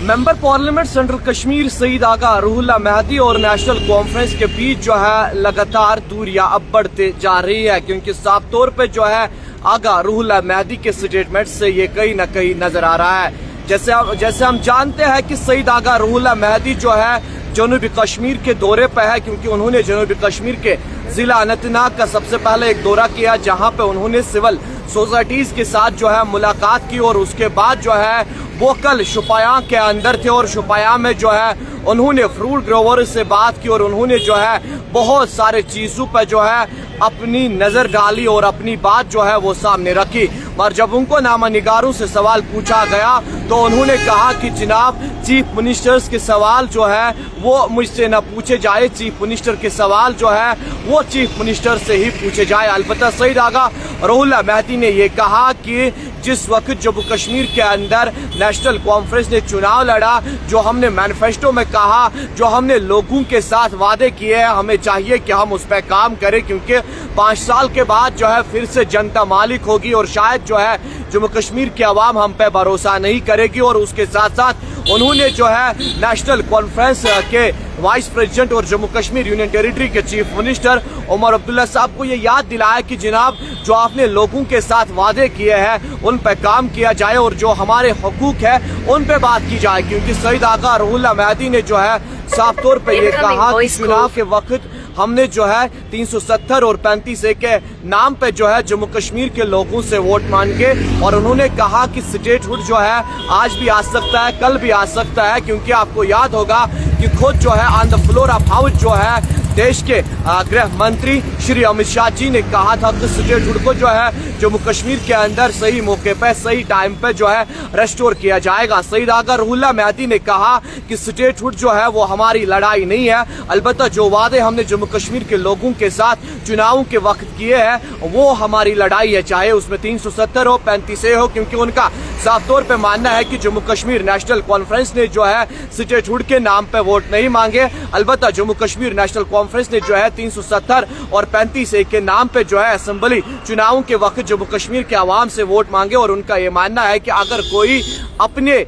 Member parliament central Kashmir Syed Aga Ruhullah Mehdi और national conference के बीच जो है लगातार दूरियां अब बढ़ते जा रही है, क्योंकि साफ तौर पे जो है आगा रूहुल्लाह मेहदी के स्टेटमेंट से ये कहीं ना कहीं नजर आ रहा है। जैसे हम जानते हैं कि सईद आगा रूहुल्लाह मेहदी जो है जनूबी कश्मीर के दौरे पे है, क्योंकि उन्होंने जनूबी कश्मीर के जिला अनंतनाग का सबसे पहले एक दौरा किया, जहां पे उन्होंने सिविल सोसाइटीज के साथ जो है मुलाकात की और उसके बाद जो है वो कल शुपाया के अंदर थे और शुपाया में जो है उन्होंने फ्रूट ग्रोवर से बात की और उन्होंने जो है बहुत सारे चीजों पर जो है अपनी नजर डाली और अपनी बात जो है वो सामने रखी। और जब उनको नामानिगारों से सवाल पूछा गया तो उन्होंने कहा कि जनाब चीफ मिनिस्टर्स के सवाल जो है वो मुझसे न पूछे जाए, चीफ मिनिस्टर के सवाल जो है वो चीफ मिनिस्टर से ही पूछे जाए। अलबत्ता सईद आगा रूहुल्लाह मेहदी ने ये कहा कि जिस वक्त जम्मू कश्मीर के अंदर नेशनल कॉन्फ्रेंस ने चुनाव लड़ा, जो हमने मैनिफेस्टो में कहा, जो हमने लोगों के साथ वादे किए हैं, हमें चाहिए कि हम उस पर काम करें, क्योंकि 5 साल के बाद जो है फिर से जनता मालिक होगी और शायद जो है जम्मू कश्मीर की आवाम हम पे भरोसा नहीं करेगी। और उसके साथ साथ उन्होंने जो है नेशनल कॉन्फ्रेंस के वाइस प्रेसिडेंट और जम्मू कश्मीर यूनियन टेरिटरी के चीफ मिनिस्टर उमर अब्दुल्ला साहब को ये याद दिलाया कि जनाब जो आपने लोगों के साथ वादे किए हैं उन पे काम किया जाए और जो हमारे हकूक है उन पे बात की जाए, क्योंकि सईद आगा रूहुल्लाह मेहदी ने जो है साफ तौर पे ये कहा कि चुनाव के वक्त हमने जो है 370 और 35A के नाम पे जो है जम्मू कश्मीर के लोगों से वोट मांगे और उन्होंने कहा कि स्टेटहुड जो है आज भी आ सकता है, कल भी आ सकता है, क्योंकि आपको याद होगा कि खुद जो है on the floor of house जो है देश के गृह मंत्री श्री अमित शाह जी ने कहा था कि स्टेटहुड को जो है जम्मू कश्मीर के अंदर सही मौके पे सही टाइम पे जो है रेस्टोर किया जाएगा। सईद आगा रूहुल्लाह मेहदी ने कहा कि स्टेटहुड जो है वो हमारी लड़ाई नहीं है, अलबत्ता जो वादे हमने जम्मू कश्मीर के लोगों के साथ चुनावों के वक्त किए हैं वो हमारी लड़ाई है, चाहे उसमें 370 हो 35A हो, क्योंकि उनका साफ तौर पे मानना है कि जम्मू कश्मीर नेशनल कॉन्फ्रेंस ने जो है स्टेटहुड के नाम पे वोट नहीं मांगे, अलबत्ता जम्मू कश्मीर नेशनल कॉन्फ्रेंस ने जो है 370 और 35A के नाम पे जो है असेंबली चुनावों के वक्त जम्मू कश्मीर के आवाम से वोट मांगे। और उनका ये मानना है कि अगर कोई अपने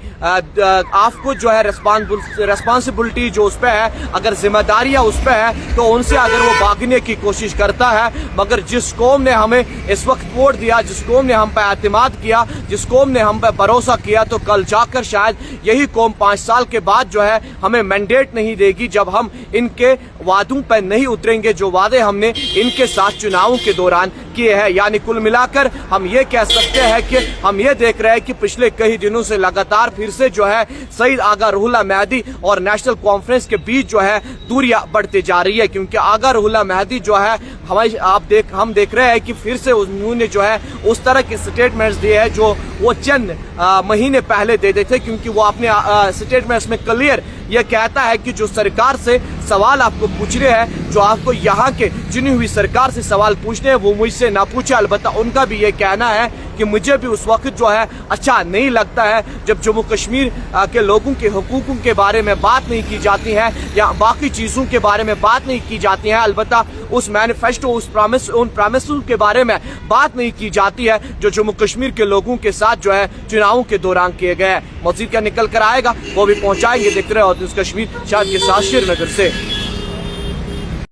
आपको जो है रेस्पॉन्सिबिलिटी जो उस पे है, अगर जिम्मेदारियां उस पे है, तो उनसे अगर वो भागने की कोशिश करता है, मगर जिस कौम ने हमें इस वक्त वोट दिया, जिस कौम ने हम पे एतमाद किया, जिस कौम ने हम पे भरोसा किया, तो कल जाकर शायद यही कौम 5 साल के बाद जो है हमें मैंडेट नहीं देगी जब हम इनके वादों पर नहीं उतरेंगे जो वादे हमने इनके साथ चुनावों के दौरान किए हैं। यानी कुल मिलाकर हम ये कह सकते हैं कि हम ये देख रहे हैं कि पिछले कई दिनों से लगातार फिर से जो है सईद आगा रूहुल्लाह मेहदी और नेशनल कॉन्फ्रेंस के बीच जो है दूरियां बढ़ती जा रही है, क्योंकि आगा रूहुल्लाह मेहदी जो है हम देख रहे हैं कि फिर से उन्होंने जो है उस तरह के स्टेटमेंट्स दिए हैं जो वो चंद महीने पहले दे थे, क्योंकि वो अपने स्टेटमेंट्स में क्लियर ये कहता है कि जो सरकार से सवाल आपको पूछने हैं, जो आपको यहाँ के चुनी हुई सरकार से सवाल पूछने हैं वो मुझसे ना पूछे। अलबत्ता उनका भी ये कहना है कि मुझे भी उस वक्त जो है अच्छा नहीं लगता है जब जम्मू कश्मीर के लोगों के हुकूकों के बारे में बात नहीं की जाती है या बाकी चीज़ों के बारे में बात नहीं की जाती है, अलबत्ता उस मैनिफेस्टो उन प्रॉमिसों के बारे में बात नहीं की जाती है जो जम्मू कश्मीर के लोगों के साथ जो है चुनावों के दौरान किए गए। मजीद क्या निकल कर आएगा वो भी पहुंचाएंगे। देखते रहे और कश्मीर शायद के साथ श्रीनगर से।